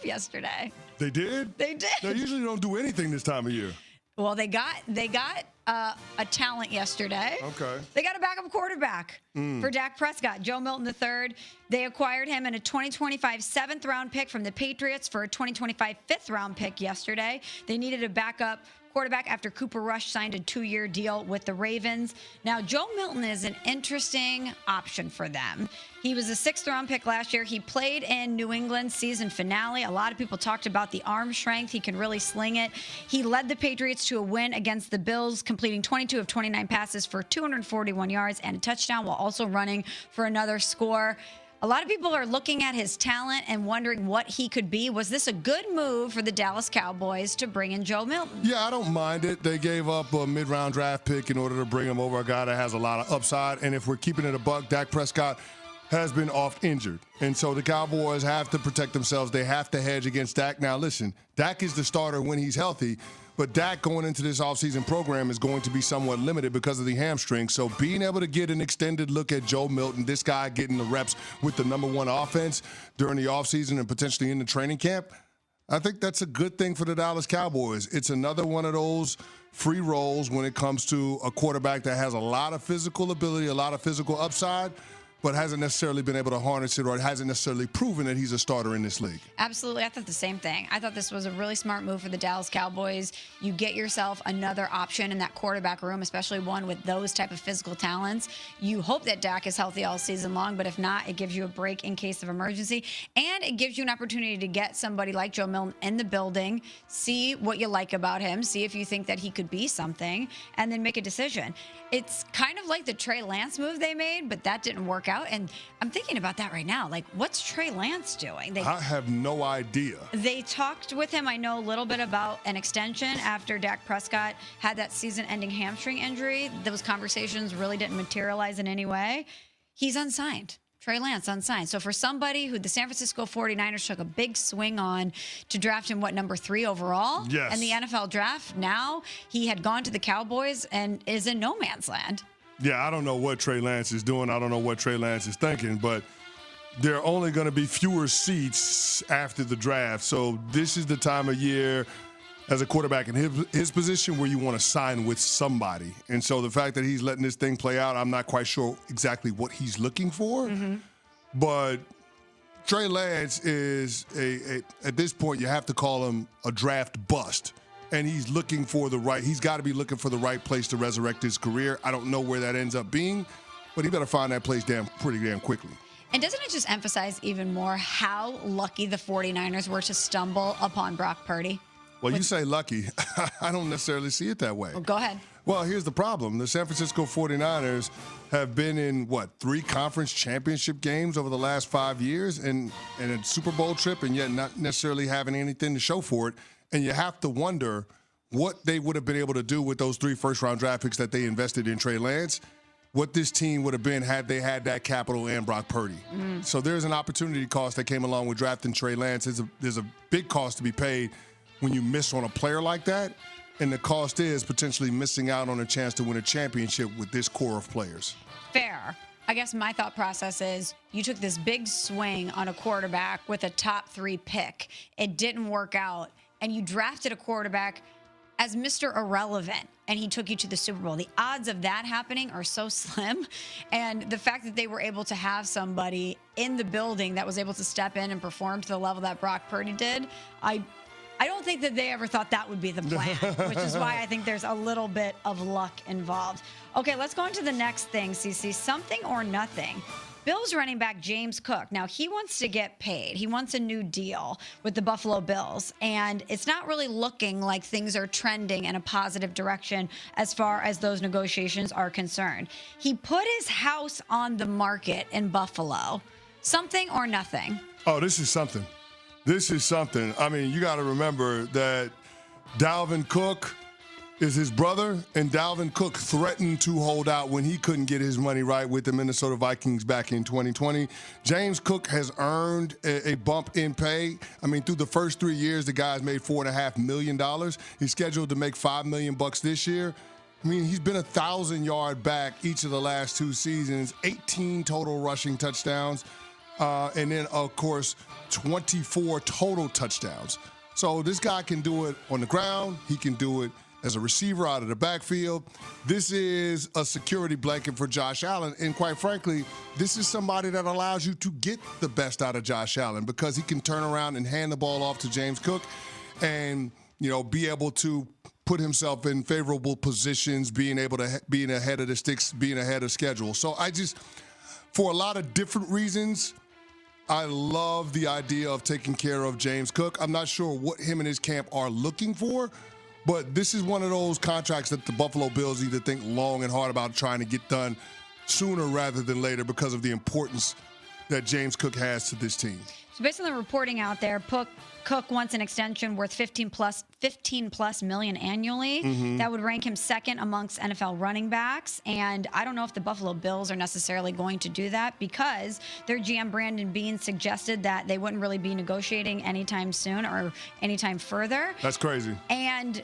yesterday. They did? They did. They usually don't do anything this time of year. Well, they got a talent yesterday. Okay. They got a backup quarterback for Dak Prescott, Joe Milton III. They acquired him in a 2025 7th-round pick from the Patriots for a 2025 5th-round pick yesterday. They needed a backup quarterback after Cooper Rush signed a 2-year deal with the Ravens. Now, Joe Milton is an interesting option for them. He was a 6th-round pick last year. He played in New England's season finale. A lot of people talked about the arm strength. He can really sling it. He led the Patriots to a win against the Bills, completing 22 of 29 passes for 241 yards and a touchdown, while also running for another score. A lot of people are looking at his talent and wondering what he could be. Was this a good move for the Dallas Cowboys to bring in Joe Milton? Yeah, I don't mind it. They gave up a mid-round draft pick in order to bring him over, a guy that has a lot of upside. And if we're keeping it a buck, Dak Prescott has been off injured. And so the Cowboys have to protect themselves. They have to hedge against Dak. Now, listen, Dak is the starter when he's healthy. But Dak going into this offseason program is going to be somewhat limited because of the hamstring. So being able to get an extended look at Joe Milton, this guy getting the reps with the #1 offense during the offseason and potentially in the training camp, I think that's a good thing for the Dallas Cowboys. It's another one of those free rolls when it comes to a quarterback that has a lot of physical ability, a lot of physical upside, but hasn't necessarily been able to harness it or hasn't necessarily proven that he's a starter in this league. Absolutely. I thought the same thing. I thought this was a really smart move for the Dallas Cowboys. You get yourself another option in that quarterback room, especially one with those type of physical talents. You hope that Dak is healthy all season long, but if not, it gives you a break in case of emergency. And it gives you an opportunity to get somebody like Joe Milton in the building, see what you like about him, see if you think that he could be something, and then make a decision. It's kind of like the Trey Lance move they made, but that didn't work out. And I'm thinking about that right now. Like, what's Trey Lance doing? I have no idea. They talked with him, I know, a little bit about an extension after Dak Prescott had that season-ending hamstring injury. Those conversations really didn't materialize in any way. He's unsigned. Trey Lance unsigned. So for somebody who the San Francisco 49ers took a big swing on to draft him, number 3 overall? Yes. In the NFL draft, now he had gone to the Cowboys and is in no man's land. Yeah, I don't know what Trey Lance is doing. I don't know what Trey Lance is thinking, but there are only going to be fewer seats after the draft. So this is the time of year as a quarterback in his position where you want to sign with somebody. And so the fact that he's letting this thing play out, I'm not quite sure exactly what he's looking for. But Trey Lance is, at this point, you have to call him a draft bust. And he's looking for he's got to be looking for the right place to resurrect his career. I don't know where that ends up being, but he better find that place pretty damn quickly. And doesn't it just emphasize even more how lucky the 49ers were to stumble upon Brock Purdy? Well, you say lucky. I don't necessarily see it that way. Well, go ahead. Well, here's the problem. The San Francisco 49ers have been in, 3 conference championship games over the last 5 years and a Super Bowl trip, and yet not necessarily having anything to show for it. And you have to wonder what they would have been able to do with those 3 first-round draft picks that they invested in Trey Lance, what this team would have been had they had that capital and Brock Purdy. So there's an opportunity cost that came along with drafting Trey Lance. There's a big cost to be paid when you miss on a player like that, and the cost is potentially missing out on a chance to win a championship with this core of players. Fair. I guess my thought process is you took this big swing on a quarterback with a top 3 pick. It didn't work out, and you drafted a quarterback as Mr. Irrelevant, and he took you to the Super Bowl. The odds of that happening are so slim, and the fact that they were able to have somebody in the building that was able to step in and perform to the level that Brock Purdy did, I don't think that they ever thought that would be the plan, which is why I think there's a little bit of luck involved. Okay, let's go on to the next thing, CC. Something or nothing. Bills running back James Cook. Now, he wants to get paid. He wants a new deal with the Buffalo Bills. And it's not really looking like things are trending in a positive direction as far as those negotiations are concerned. He put his house on the market in Buffalo. Something or nothing? Oh, this is something. This is something. I mean, you got to remember that Dalvin Cook is his brother, and Dalvin Cook threatened to hold out when he couldn't get his money right with the Minnesota Vikings back in 2020. James Cook has earned a bump in pay. I mean, through the first 3 years, the guy's made $4.5 million. He's scheduled to make $5 million this year. I mean, he's been 1,000-yard back each of the last 2 seasons, 18 total rushing touchdowns. and then, of course, 24 total touchdowns. So this guy can do it on the ground. He can do it as a receiver out of the backfield. This is a security blanket for Josh Allen. And quite frankly, this is somebody that allows you to get the best out of Josh Allen because he can turn around and hand the ball off to James Cook and, be able to put himself in favorable positions, being able to being ahead of the sticks, being ahead of schedule. So for a lot of different reasons, I love the idea of taking care of James Cook. I'm not sure what him and his camp are looking for, but this is one of those contracts that the Buffalo Bills need to think long and hard about trying to get done sooner rather than later because of the importance that James Cook has to this team. So based on the reporting out there, Cook wants an extension worth 15 plus million annually. Mm-hmm. That would rank him second amongst NFL running backs. And I don't know if the Buffalo Bills are necessarily going to do that because their GM Brandon Beane suggested that they wouldn't really be negotiating anytime soon or anytime further. That's crazy. And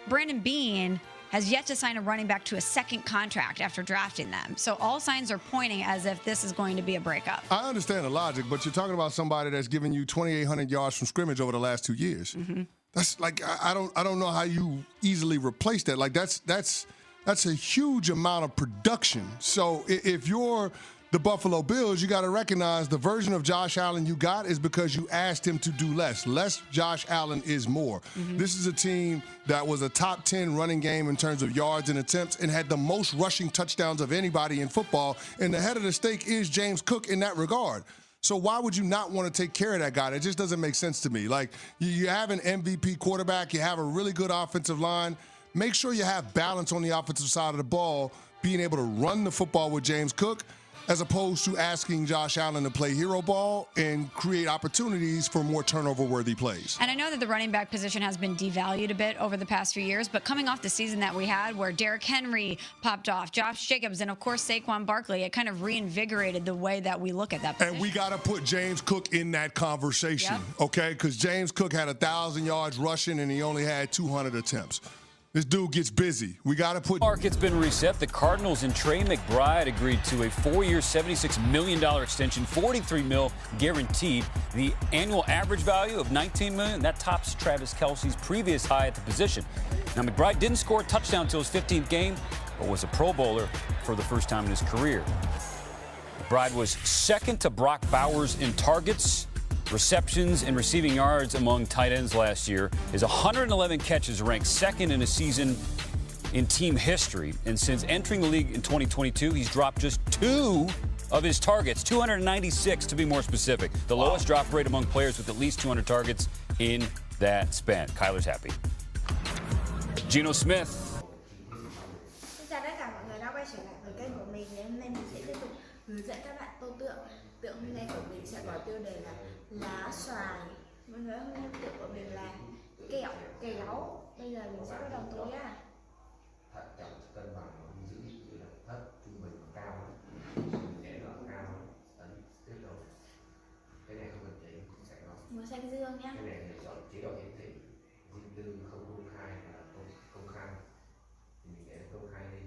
Brandon Beane has yet to sign a running back to a second contract after drafting them. So all signs are pointing as if this is going to be a breakup. I understand the logic, but you're talking about somebody that's given you 2,800 yards from scrimmage over the last 2 years. Mm-hmm. That's like I don't know how you easily replace that. Like that's a huge amount of production. So if you're the Buffalo Bills, you got to recognize the version of Josh Allen you got is because you asked him to do less. Less Josh Allen is more. Mm-hmm. This is a team that was a top 10 running game in terms of yards and attempts and had the most rushing touchdowns of anybody in football. And the head of the stake is James Cook in that regard. So why would you not want to take care of that guy? It just doesn't make sense to me. Like, you have an MVP quarterback. You have a really good offensive line. Make sure you have balance on the offensive side of the ball, being able to run the football with James Cook, as opposed to asking Josh Allen to play hero ball and create opportunities for more turnover-worthy plays. And I know that the running back position has been devalued a bit over the past few years, but coming off the season that we had where Derrick Henry popped off, Josh Jacobs, and, of course, Saquon Barkley, it kind of reinvigorated the way that we look at that position. And we got to put James Cook in that conversation, okay? Because James Cook had 1,000 yards rushing, and he only had 200 attempts. This dude gets busy. We got to put... Market's been reset. The Cardinals and Trey McBride agreed to a 4-year, $76 million extension, $43 million guaranteed. The annual average value of $19 million, that tops Travis Kelce's previous high at the position. Now, McBride didn't score a touchdown until his 15th game, but was a Pro Bowler for the first time in his career. McBride was second to Brock Bowers in targets, receptions, and receiving yards among tight ends last year. His 111 catches ranked second in a season in team history. And since entering the league in 2022, he's dropped just 2 of his targets, 296 to be more specific. The lowest drop rate among players with at least 200 targets in that span. Kyler's happy. Geno Smith. Xin chào tất cả mọi người đã quay trở lại với kênh của mình. Ngày hôm nay mình sẽ tiếp tục hướng dẫn các bạn tô tượng. Tượng hôm nay của mình sẽ có tiêu đề là lá xoài. Mọi người hôm nay tượng của mình là kẹo kéo. Bây giờ mình sẽ bắt đầu tô nhá. Thận trọng cân bằng giữ như là thấp trung bình và cao, nhẹ và cao, ấn tiếp tục. Cái này không cần chế cũng sẽ có. Màu xanh dương nhá. Cái này thì chọn chế độ hiển thị, riêng tư không công khai là công khai. Thì mình để công khai đi.